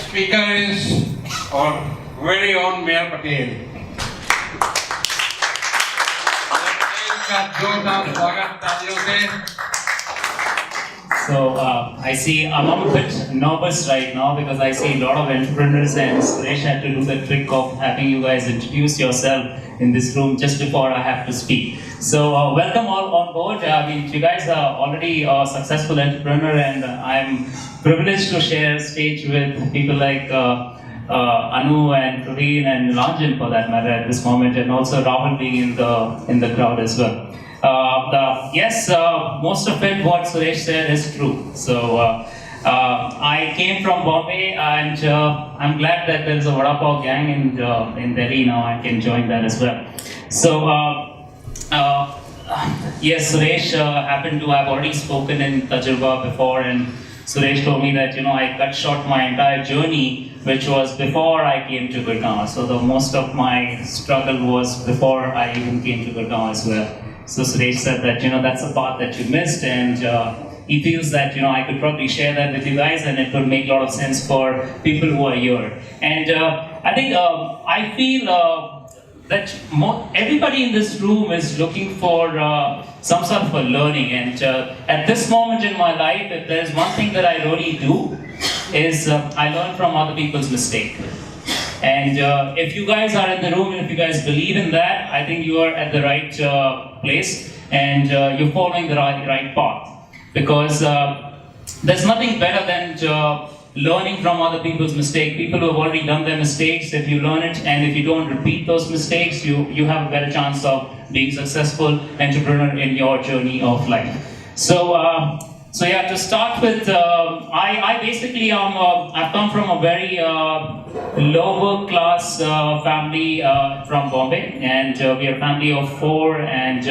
speaker is our very own Mayor Patel. So I see I'm a bit nervous right now because I see a lot of entrepreneurs, and Suresh had to do the trick of having you guys introduce yourself in this room just before I have to speak. So welcome all on board. I mean, you guys are already a successful entrepreneur, and I'm privileged to share stage with people like Anu and Praveen and Ranjan for that matter at this moment, and also Rahul being in the crowd as well. Yes, most of it what Suresh said is true. So I came from Bombay, and I'm glad that there is a Vada Pav gang in Delhi now. I can join that as well. So yes, Suresh happened to have already spoken in Tajurba before, and Suresh told me that I cut short my entire journey, which was before I came to Gurgaon. So the most of my struggle was before I even came to Gurgaon as well. So Suresh said that that's the part that you missed, and he feels that I could probably share that with you guys, and it would make a lot of sense for people who are here. And I think I feel that everybody in this room is looking for some sort of a learning. And at this moment in my life, if there is one thing that I really do, is I learn from other people's mistakes. And if you guys are in the room, and if you guys believe in that, I think you are at the right place, and you're following the right path. Because there's nothing better than learning from other people's mistakes. People who have already done their mistakes, if you learn it, and if you don't repeat those mistakes, you have a better chance of being successful entrepreneur in your journey of life. So yeah, to start with, I basically I've come from a very lower class family from Bombay, and we are a family of 4, and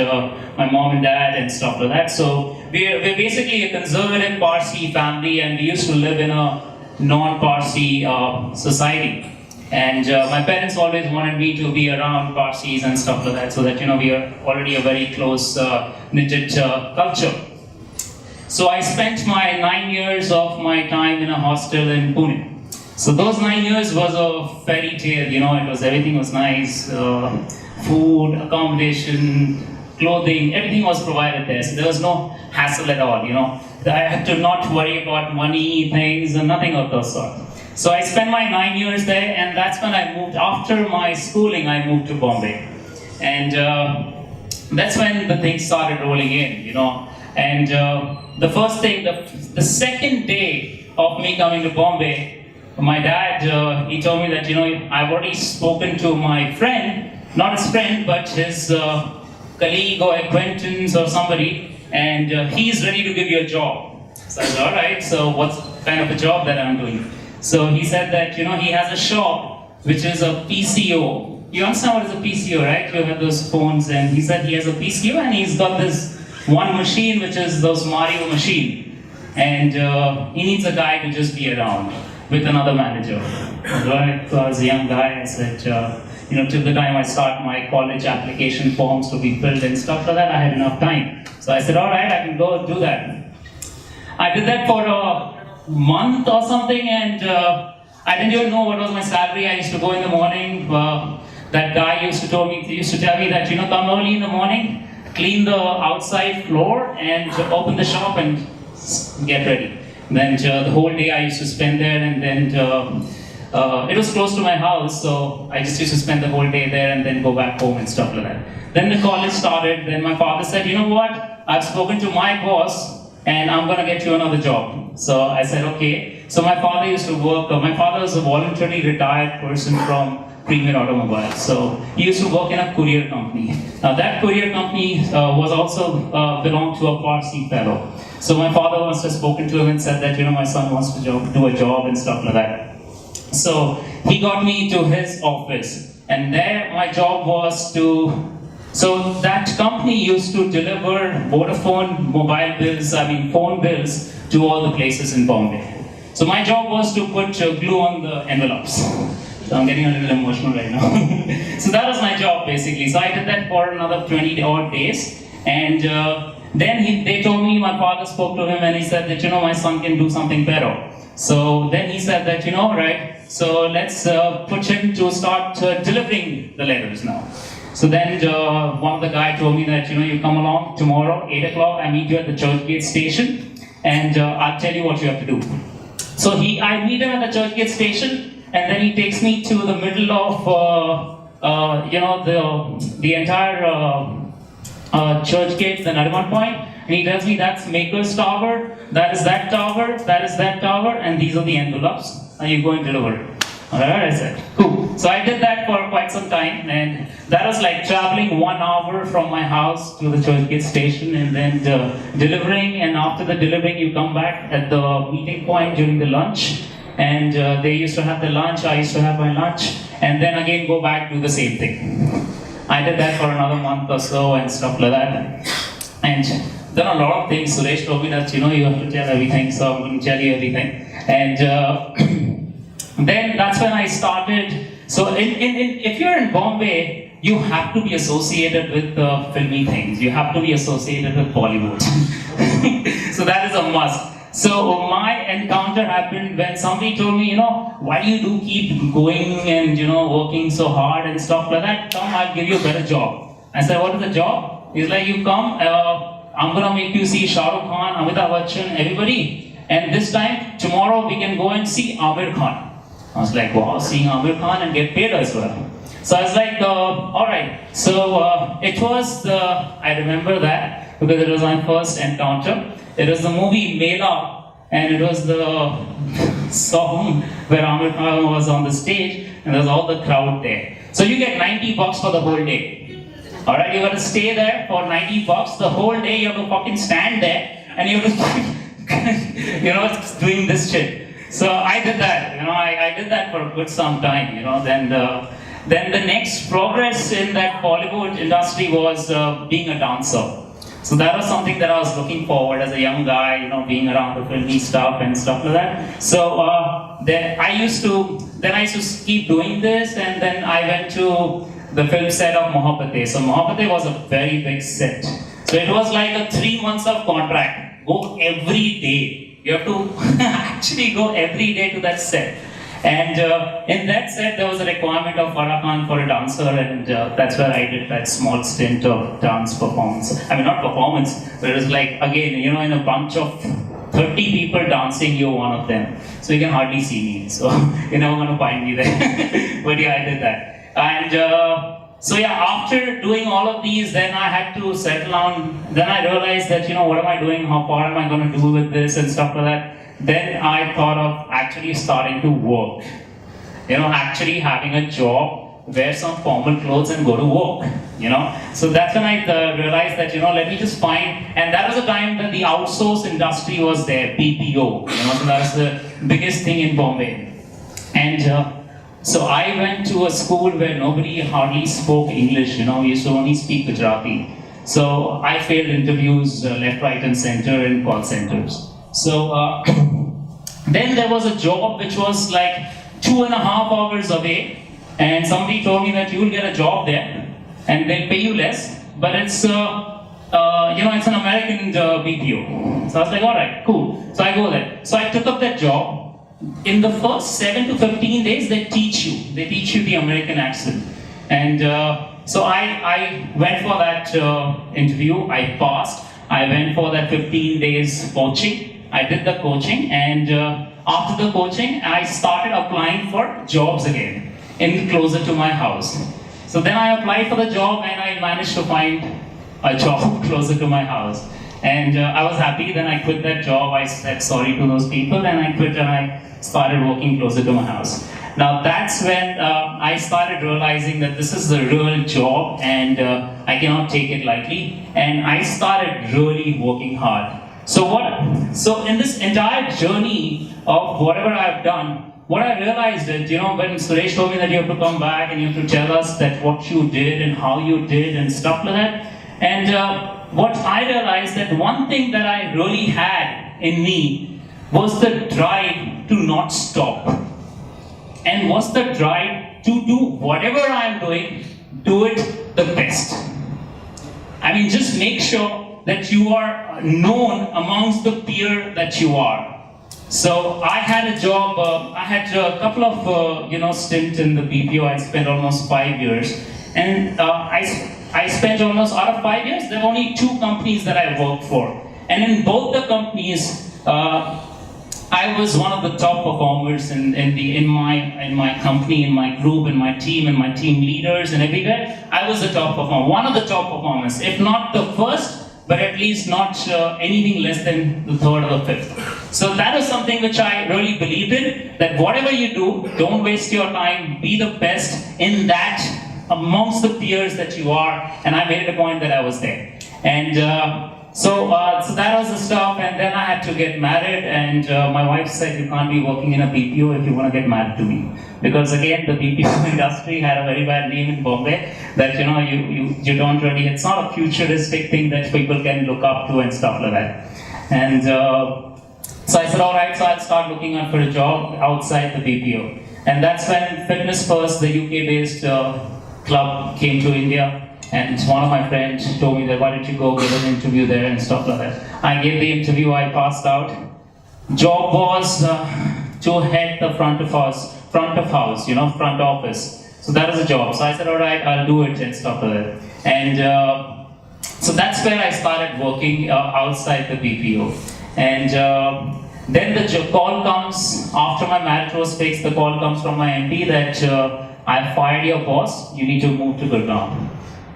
my mom and dad and stuff like that. So we're basically a conservative Parsi family, and we used to live in a non-Parsi society. And my parents always wanted me to be around Parsis and stuff like that, so that we are already a very close knitted culture. So I spent my 9 years of my time in a hostel in Pune. So those 9 years was a fairy tale, everything was nice, food, accommodation, clothing, everything was provided there. So there was no hassle at all, I had to not worry about money, things, and nothing of those sort. So I spent my 9 years there, and that's when I moved. After my schooling, I moved to Bombay. And that's when the things started rolling in, And the first thing, the second day of me coming to Bombay, my dad, he told me that, I've already spoken to my friend, not his friend, but his colleague or acquaintance or somebody, and he's ready to give you a job. So I said, all right, so what kind of a job that I'm doing? So he said that, he has a shop, which is a PCO. You understand what is a PCO, right? You have those phones, and he said he has a PCO, and he's got this one machine, which is those Mario machine, and he needs a guy to just be around with another manager. Right? So I was a young guy. I said, till the time I start my college application forms to be filled and stuff like that, I had enough time. So I said, all right, I can go do that. I did that for a month or something, and I didn't even know what was my salary. I used to go in the morning. That guy used to tell me that, come early in the morning, clean the outside floor, and open the shop and get ready. Then the whole day I used to spend there, and then it was close to my house, so I just used to spend the whole day there and then go back home and stuff like that. Then the college started. Then my father said, you know what, I've spoken to my boss, and I'm going to get you another job. So I said, okay. So my father used to work, my father was a voluntarily retired person from Premier Automobile. So he used to work in a courier company. Now that courier company was also belonged to a Parsi fellow. So my father must have spoken to him and said that, my son wants to do a job and stuff like that. So he got me to his office, and there my job was so that company used to deliver Vodafone phone bills to all the places in Bombay. So my job was to put glue on the envelopes. So I'm getting a little emotional right now. So that was my job basically. So I did that for another 20 odd days, and Then they told me, my father spoke to him and he said that, my son can do something better. So then he said that, right, so let's put him to start delivering the letters now. So then one of the guys told me that, you come along tomorrow, 8 o'clock, I meet you at the Churchgate station and I'll tell you what you have to do. So I meet him at the Churchgate station and then he takes me to the middle of, the entire Churchgate, the Nariman point, and he tells me that's Maker's Tower, that is that tower, that is that tower, and these are the envelopes, and you go and deliver it. Alright, I said, cool. So I did that for quite some time, and that was like traveling 1 hour from my house to the Churchgate station, and then delivering, and after the delivering, you come back at the meeting point during the lunch, and they used to have the lunch, I used to have my lunch, and then again go back, do the same thing. I did that for another month or so and stuff like that. And there are a lot of things. Suresh told me that, you have to tell everything, so I'm going to tell you everything. And then that's when I started. So if you're in Bombay, you have to be associated with filmy things. You have to be associated with Bollywood. So that is a must. So my encounter happened when somebody told me, why do you keep going and, working so hard and stuff like that? Come, I'll give you a better job. I said, what is the job? He's like, you come, I'm going to make you see Shah Rukh Khan, Amitabh Bachchan, everybody. And this time, tomorrow we can go and see Amir Khan. I was like, wow, seeing Amir Khan and get paid as well. So I was like, alright. So it was, I remember that because it was my first encounter. It was the movie Mela, and it was the song where Amir Khan was on the stage, and there was all the crowd there. So you get $90 for the whole day. Alright, you gotta stay there for $90 the whole day. You have to fucking stand there, and you have to, doing this shit. So I did that. I did that for a good some time. Then the next progress in that Bollywood industry was being a dancer. So that was something that I was looking forward as a young guy, being around the filmy stuff and stuff like that. So then I used to keep doing this, and then I went to the film set of Mohabbatein. So Mohabbatein was a very big set. So it was like a 3 months of contract. Go every day. You have to actually go every day to that set. And in that set, there was a requirement of Farah Khan for a dancer, and that's where I did that small stint of dance performance. I mean, not performance, but it was like, again, in a bunch of 30 people dancing, you're one of them. So you can hardly see me, so you're never going to find me there. But yeah, I did that. And so yeah, after doing all of these, then I had to settle down. Then I realized that, what am I doing? How far am I going to do with this and stuff like that? Then I thought of actually starting to work. Actually having a job, wear some formal clothes and go to work. So that's when I realized that, let me just find, and that was the time that the outsource industry was there, BPO. So that's the biggest thing in Bombay. And so I went to a school where nobody hardly spoke English. We used to only speak Gujarati. So I failed interviews left, right, and center in call centers. So then there was a job which was like 2.5 hours away, and somebody told me that you will get a job there, and they'll pay you less, but it's it's an American BPO. So I was like, all right, cool. So I go there. So I took up that job. In the first 7 to 15 days, they teach you the American accent, and so I went for that interview. I passed. I went for that 15 days coaching. I did the coaching, and after the coaching, I started applying for jobs again, closer to my house. So then I applied for the job, and I managed to find a job closer to my house. And I was happy. Then I quit that job. I said sorry to those people, and I quit, and I started working closer to my house. Now that's when I started realizing that this is a real job, and I cannot take it lightly. And I started really working hard. So in this entire journey of whatever I've done, what I realized is, when Suresh told me that you have to come back and you have to tell us that what you did and how you did and stuff like that, and what I realized that one thing that I really had in me was the drive to not stop, and was the drive to do whatever I'm doing, do it the best. I mean, just make sure that you are known amongst the peer that you are. So I had a job, I had a couple of stint in the BPO. I spent almost 5 years. And I spent almost, out of 5 years, there were only 2 companies that I worked for. And in both the companies, I was one of the top performers in my company, in my group, in my team leaders and everywhere. I was the top performer, one of the top performers, if not the first, but at least not anything less than the third or the fifth. So that is something which I really believed in, that whatever you do, don't waste your time, be the best in that amongst the peers that you are, and I made it a point that I was there. And so that was the stuff, and then I had to get married, and my wife said, you can't be working in a BPO if you want to get married to me. Because again, the BPO industry had a very bad name in Bombay, that you don't really, it's not a futuristic thing that people can look up to and stuff like that. And so I said, all right, so I'll start looking out for a job outside the BPO. And that's when Fitness First, the UK-based club, came to India. And one of my friends told me that, why don't you go give an interview there and stuff like that. I gave the interview, I passed out. Job was to head the front of house, front office. So that was a job. So I said, all right, I'll do it and stuff like that. And so that's where I started working outside the BPO. And then the call comes, after my marriage was fixed, the call comes from my MD that I fired your boss, you need to move to Gurgaon.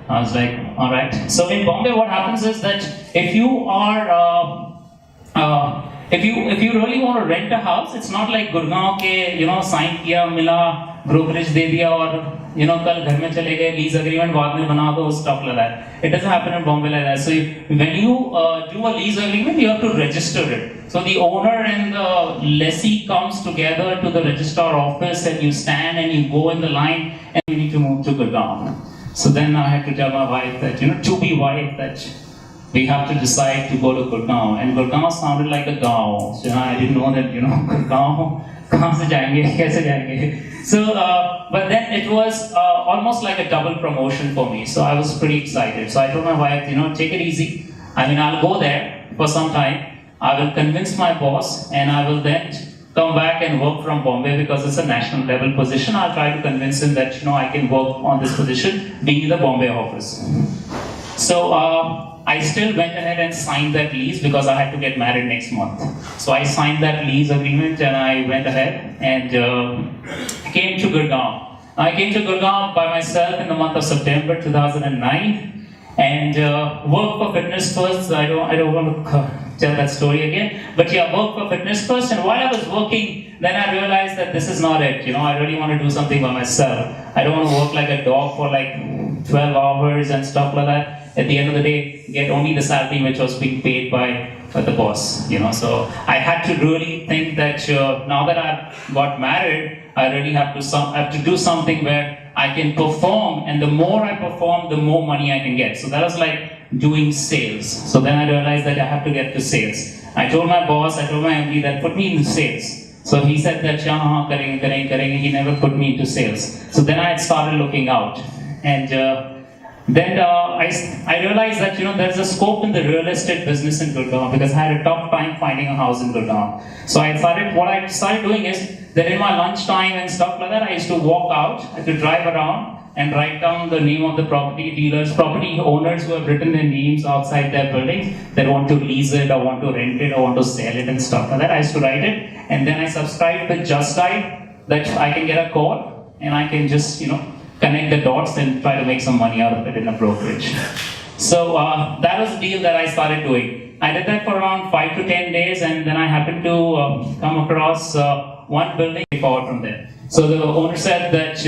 I was like, all right. So in Bombay, what happens is that if you are, if you really want to rent a house, it's not like Gurgaon ke, sign kiya, mila, brokerage de diya, or kal ghar mein chale gaye, lease agreement baad mein bana do, stuff like that. It doesn't happen in Bombay like that. So when you do a lease agreement, you have to register it. So the owner and the lessee comes together to the registrar office, and you stand and you go in the line, and you need to move to Gurgaon. So then I had to tell my wife that, to-be wife, that we have to decide to go to Gurgaon. And Gurgaon sounded like a gaon. So I didn't know that, Gurgaon, kahan se jayenge, kaise jayenge. So, but then it was almost like a double promotion for me. So I was pretty excited. So I told my wife, take it easy. I mean, I'll go there for some time. I will convince my boss, and I will then come back and work from Bombay because it's a national level position. I'll try to convince him that I can work on this position being in the Bombay office. So I still went ahead and signed that lease because I had to get married next month. So I signed that lease agreement and I went ahead and came to Gurgaon. I came to Gurgaon by myself in the month of September 2009 and worked for Fitness First. I don't want to tell that story again, but yeah, worked for Fitness First, and while I was working, then I realized that this is not it. I really want to do something by myself. I don't want to work like a dog for like 12 hours and stuff like that. At the end of the day, get only the salary which was being paid by the boss. So I had to really think that now that I've got married, I really have to do something where I can perform, and the more I perform, the more money I can get. So that was like doing sales. So then I realized that I have to get to sales. I told my boss, I told my MD that put me in sales. So he said that karenge. He never put me into sales. So then I had started looking out, and then I realized that there's a scope in the real estate business in Gurgaon because I had a tough time finding a house in Gurgaon. So what I started doing is that in my lunchtime and stuff like that, I used to walk out, I had to drive around and write down the name of the property dealers, property owners who have written their names outside their buildings that want to lease it or want to rent it or want to sell it and stuff like that. I used to write it, and then I subscribed with Just Dial that I can get a call and I can just connect the dots and try to make some money out of it in a brokerage. So that was the deal that I started doing. I did that for around 5 to 10 days, and then I happened to come across one building forward from there. So the owner said that,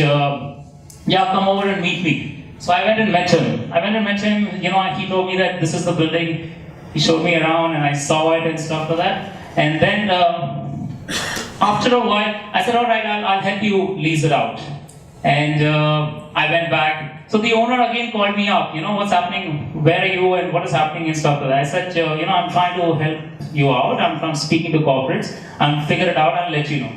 come over and meet me. So I went and met him. He told me that this is the building. He showed me around and I saw it and stuff like that. And then after a while, I said, all right, I'll help you lease it out. And I went back. So the owner again called me up, what's happening, where are you and what is happening and stuff like that. I said, I'm trying to help you out. I'm speaking to corporates. I'll figure it out and let you know.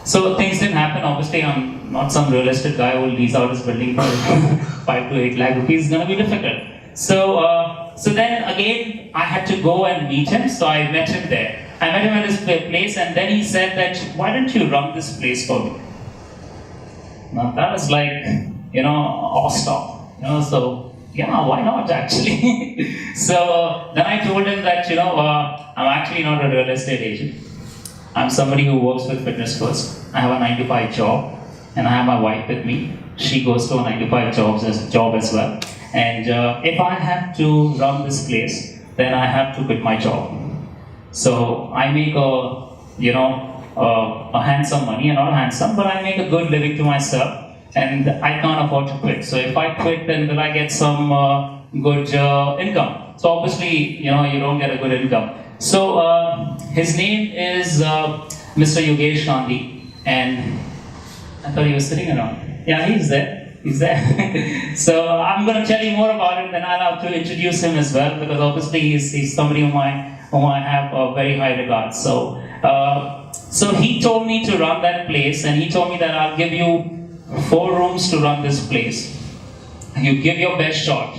So things didn't happen. Obviously, I'm not some real estate guy who will lease out his building for 5 to 8 lakh rupees. It's going to be difficult. So So then again, I had to go and meet him. So I met him there. I met him at this place, and then he said that, why don't you run this place for me? Now that was like, awesome. So yeah, why not actually? So then I told him that, I'm actually not a real estate agent. I'm somebody who works with Fitness First. I have a 9-to-5 job, and I have my wife with me. She goes to a 9-to-5 job as well. And if I have to run this place, then I have to quit my job. So I make a handsome money, and not handsome, but I make a good living to myself, and I can't afford to quit. So if I quit, then will I get some good income? So obviously, you don't get a good income. So his name is Mr. Yogesh Gandhi, and I thought he was sitting around. Yeah, he's there. He's there. So I'm going to tell you more about him, then I'll have to introduce him as well, because obviously he's somebody whom I have a very high regard. So he told me to run that place, and he told me that I'll give you 4 rooms to run this place. You give your best shot.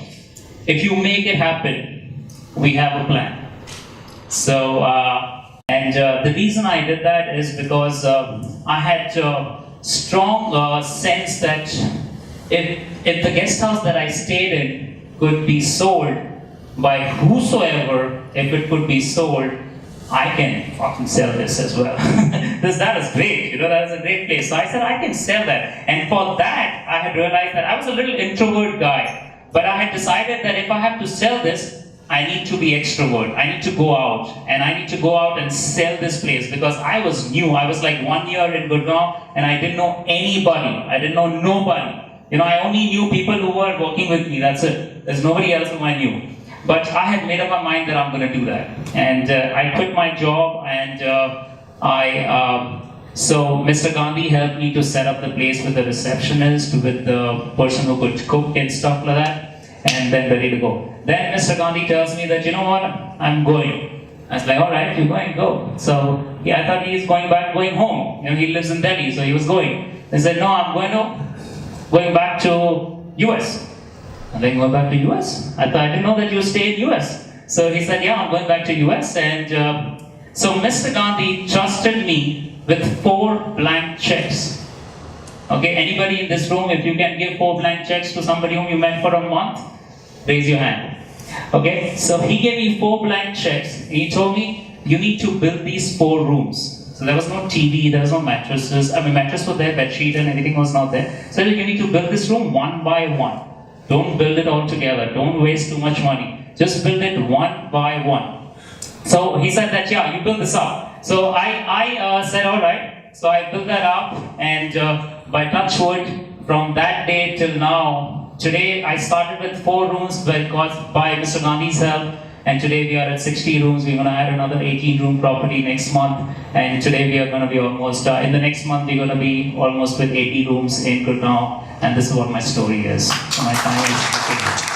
If you make it happen, we have a plan. So, the reason I did that is because I had a strong sense that if the guest house that I stayed in could be sold by whosoever, if it could be sold, I can fucking sell this as well. That is great, that is a great place. So I said, I can sell that. And for that, I had realized that I was a little introvert guy. But I had decided that if I have to sell this, I need to be extrovert. I need to go out. And I need to go out and sell this place, because I was new. I was like 1 year in Gurgaon, and I didn't know anybody. I didn't know nobody. I only knew people who were working with me. That's it. There's nobody else whom I knew. But I had made up my mind that I'm going to do that. And I quit my job, and so Mr. Gandhi helped me to set up the place with the receptionist, with the person who could cook and stuff like that, and then ready to go. Then Mr. Gandhi tells me that, I'm going. I was like, all right, you're going, go. So yeah, I thought he's going home. He lives in Delhi, so he was going. He said, no, I'm going back to US. I'm like, going back to US? I didn't know that you stay in US. So he said, yeah, I'm going back to US. And so Mr. Gandhi trusted me with 4 blank checks. Okay, anybody in this room, if you can give 4 blank checks to somebody whom you met for a month, raise your hand. Okay, so he gave me 4 blank checks. He told me, you need to build these 4 rooms. So there was no TV, there was no mattresses. Mattress was there, bed sheet and everything was not there. So you need to build this room one by one. Don't build it all together. Don't waste too much money. Just build it one by one. So he said that, yeah, you build this up. So I said, all right. So I built that up, and by touch wood, from that day till now, today I started with 4 rooms by Mr. Gandhi's help. And today we are at 60 rooms. We're going to add another 18-room property next month. And today we are going to be almost, in the next month, we're going to be almost with 80 rooms in Gurgaon. And this is what my story is. So my family is